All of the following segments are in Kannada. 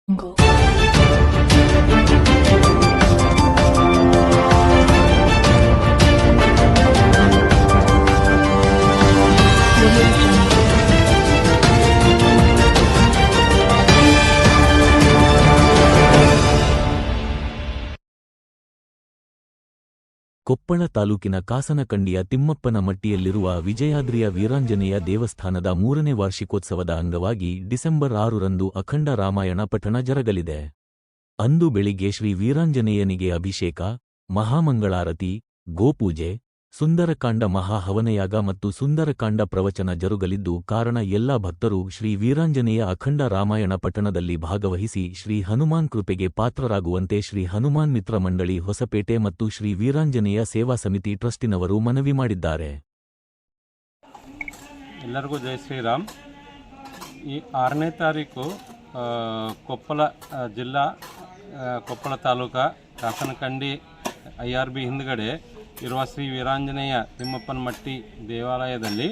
Jungle. Audio Jungle. ಕೊಪ್ಪಳ ತಾಲೂಕಿನ ಕಾಸನಕಂಡಿಯ ತಿಮ್ಮಪ್ಪನಮಟ್ಟಿಯಲ್ಲಿರುವ ವಿಜಯಾದ್ರಿಯ ವೀರಾಂಜನೇಯ ದೇವಸ್ಥಾನದ 3ನೇ ವಾರ್ಷಿಕೋತ್ಸವದ ಅಂಗವಾಗಿ ಡಿಸೆಂಬರ್ 6ರಂದು ಅಖಂಡ ರಾಮಾಯಣ ಪಠಣ ಜರಗಲಿದೆ. ಅಂದು ಬೆಳಿಗ್ಗೆ ಶ್ರೀ ವೀರಾಂಜನೇಯನಿಗೆ ಅಭಿಷೇಕ, ಮಹಾಮಂಗಳಾರತಿ, ಗೋಪೂಜೆ, ಸುಂದರಕಾಂಡ ಮಹಾಹವನಯಾಗ ಮತ್ತು ಸುಂದರಕಾಂಡ ಪ್ರವಚನ ಜರುಗಲಿದ್ದು ಕಾರಣ ಎಲ್ಲ ಭಕ್ತರು ಶ್ರೀ ವೀರಾಂಜನೇಯ ಅಖಂಡ ರಾಮಾಯಣ ಪಠಣದಲ್ಲಿ ಭಾಗವಹಿಸಿ ಶ್ರೀ ಹನುಮಾನ್ ಕೃಪೆಗೆ ಪಾತ್ರರಾಗುವಂತೆ ಶ್ರೀ ಹನುಮಾನ್ ಮಿತ್ರ ಮಂಡಳಿ ಹೊಸಪೇಟೆ ಮತ್ತು ಶ್ರೀ ವೀರಾಂಜನೇಯ ಸೇವಾ ಸಮಿತಿ ಟ್ರಸ್ಟಿನವರು ಮನವಿ ಮಾಡಿದ್ದಾರೆ. ಎಲ್ಲರಿಗೂ ಜೈ ಶ್ರೀರಾಮ್. ಈ 6ನೇ ತಾರೀಕು ಕೊಪ್ಪಳ ಜಿಲ್ಲಾ ಕೊಪ್ಪಳ ತಾಲೂಕು ಕಾಸನಕಂಡಿ IRB ಹಿಂದುಗಡೆ ಇರುವ ಶ್ರೀ ವೀರಾಂಜನೇಯ ತಿಮ್ಮಪ್ಪನಮಟ್ಟಿ ದೇವಾಲಯದಲ್ಲಿ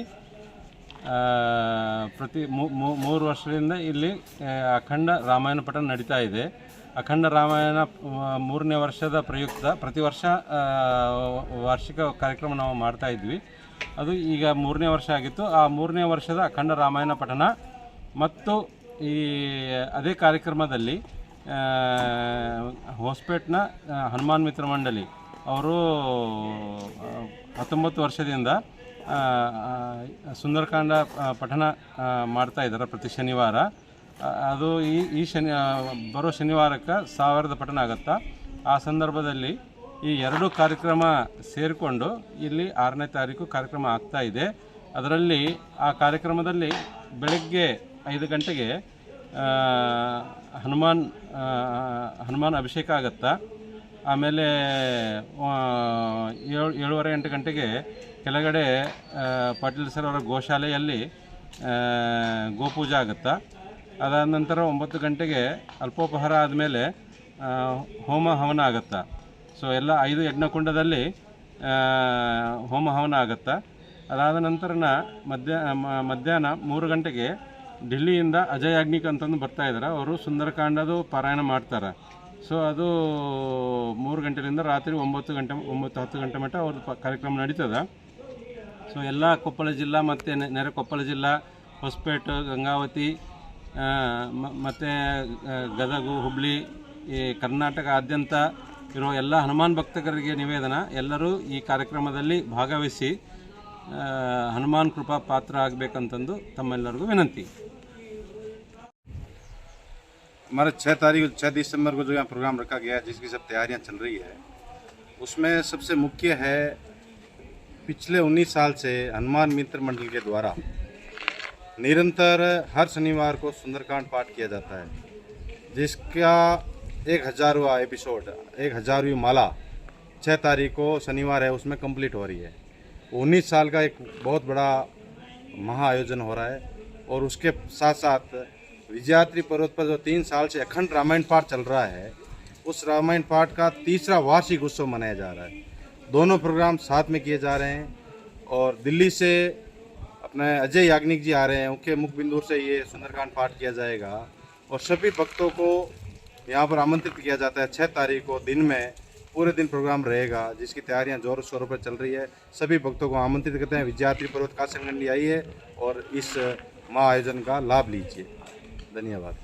ಪ್ರತಿ 3 ವರ್ಷದಿಂದ ಇಲ್ಲಿ ಅಖಂಡ ರಾಮಾಯಣ ಪಠಣ ನಡೀತಾ ಇದೆ. ಅಖಂಡ ರಾಮಾಯಣ 3ನೇ ವರ್ಷದ ಪ್ರಯುಕ್ತ ಪ್ರತಿ ವರ್ಷ ವಾರ್ಷಿಕ ಕಾರ್ಯಕ್ರಮ ನಾವು ಮಾಡ್ತಾ ಇದ್ವಿ. ಅದು ಈಗ 3ನೇ ವರ್ಷ ಆಗಿತ್ತು. ಆ 3ನೇ ವರ್ಷದ ಅಖಂಡ ರಾಮಾಯಣ ಪಠಣ ಮತ್ತು ಈ ಅದೇ ಕಾರ್ಯಕ್ರಮದಲ್ಲಿ ಹೊಸಪೇಟ್ನ ಹನುಮಾನ್ ಮಿತ್ರ ಮಂಡಳಿ ಅವರು 19 ವರ್ಷದಿಂದ ಸುಂದರಕಾಂಡ ಪಠಣ ಮಾಡ್ತಾ ಇದ್ದಾರೆ ಪ್ರತಿ ಶನಿವಾರ. ಅದು ಈ ಬರೋ ಶನಿವಾರಕ್ಕೆ 1000 ಪಠಣ ಆಗುತ್ತಾ. ಆ ಸಂದರ್ಭದಲ್ಲಿ ಈ 2 ಕಾರ್ಯಕ್ರಮ ಸೇರಿಕೊಂಡು ಇಲ್ಲಿ 6ನೇ ತಾರೀಕು ಕಾರ್ಯಕ್ರಮ ಆಗ್ತಾ ಇದೆ. ಅದರಲ್ಲಿ ಆ ಕಾರ್ಯಕ್ರಮದಲ್ಲಿ ಬೆಳಗ್ಗೆ 5 ಗಂಟೆಗೆ ಹನುಮಾನ್ ಅಭಿಷೇಕ ಆಗುತ್ತಾ. ಆಮೇಲೆ 7:30-8 ಗಂಟೆಗೆ ಕೆಳಗಡೆ ಪಾಟೀಲ್ ಸರ್ ಅವರ ಗೋಶಾಲೆಯಲ್ಲಿ ಗೋಪೂಜೆ ಆಗುತ್ತಾ. ಅದಾದ ನಂತರ 9 ಗಂಟೆಗೆ ಅಲ್ಪೋಪಹಾರ ಆದಮೇಲೆ ಹೋಮ ಹವನ ಆಗುತ್ತಾ. ಸೊ ಎಲ್ಲ 5 ಯಜ್ಞಕುಂಡದಲ್ಲಿ ಹೋಮ ಹವನ ಆಗುತ್ತಾ. ಅದಾದ ನಂತರ ಮಧ್ಯಾಹ್ನ 3 ಗಂಟೆಗೆ ఢಿಲ್ಲಿಯಿಂದ ಅಜಯ್ ಯಾಜ್ಞಿಕ್ ಅಂತಂದು ಬರ್ತಾ ಇದ್ದಾರೆ. ಅವರು ಸುಂದರಕಾಂಡದು ಪಾರಾಯಣ ಮಾಡ್ತಾರೆ. ಸೊ ಅದು 3 ಗಂಟೆಯಿಂದ ರಾತ್ರಿ 9-10 ಗಂಟೆ ಮಟ್ಟ ಅವ್ರ ಕಾರ್ಯಕ್ರಮ ನಡೀತದೆ. ಸೊ ಎಲ್ಲ ಕೊಪ್ಪಳ ಜಿಲ್ಲಾ ಮತ್ತು ನೆರೆ ಕೊಪ್ಪಳ ಜಿಲ್ಲಾ, ಹೊಸಪೇಟೆ, ಗಂಗಾವತಿ ಮತ್ತು ಗದಗ, ಹುಬ್ಳಿ, ಈ ಕರ್ನಾಟಕದಾದ್ಯಂತ ಇರೋ ಎಲ್ಲ ಹನುಮಾನ್ ಭಕ್ತರಿಗೆ ನಿವೇದನ, ಎಲ್ಲರೂ ಈ ಕಾರ್ಯಕ್ರಮದಲ್ಲಿ ಭಾಗವಹಿಸಿ ಹನುಮಾನ್ ಕೃಪಾ ಪಾತ್ರ ಆಗಬೇಕಂತಂದು ತಮ್ಮೆಲ್ಲರಿಗೂ ವಿನಂತಿ. हमारे 6 दिसंबर को जो यहाँ प्रोग्राम रखा गया है, जिसकी सब तैयारियाँ चल रही है, उसमें सबसे मुख्य है पिछले 19 साल से हनुमान मित्र मंडल के द्वारा निरंतर हर शनिवार को सुंदरकांड पाठ किया जाता है, जिसका 1000वां एपिसोड 1000वीं माला 6 तारीख को शनिवार है उसमें कंप्लीट हो रही है. 19 साल का एक बहुत बड़ा महा आयोजन हो रहा है. और उसके साथ साथ विजयाद्री पर्वत पर जो 3 साल से अखंड रामायण पाठ चल रहा है, उस रामायण पाठ का 3रा वार्षिक उत्सव मनाया जा रहा है. दोनों प्रोग्राम साथ में किए जा रहे हैं. और दिल्ली से अपने अजय याज्ञिक जी आ रहे हैं, उनके मुख बिंदु से ये सुंदरकांड पाठ किया जाएगा. और सभी भक्तों को यहाँ पर आमंत्रित किया जाता है. 6 तारीख को दिन में पूरे दिन प्रोग्राम रहेगा, जिसकी तैयारियां जोर शोरों पर चल रही है. सभी भक्तों को आमंत्रित करते हैं. विजयाद्री पर्वत कासनकंडी आइए और इस महा आयोजन का लाभ लीजिए. धन्यवाद.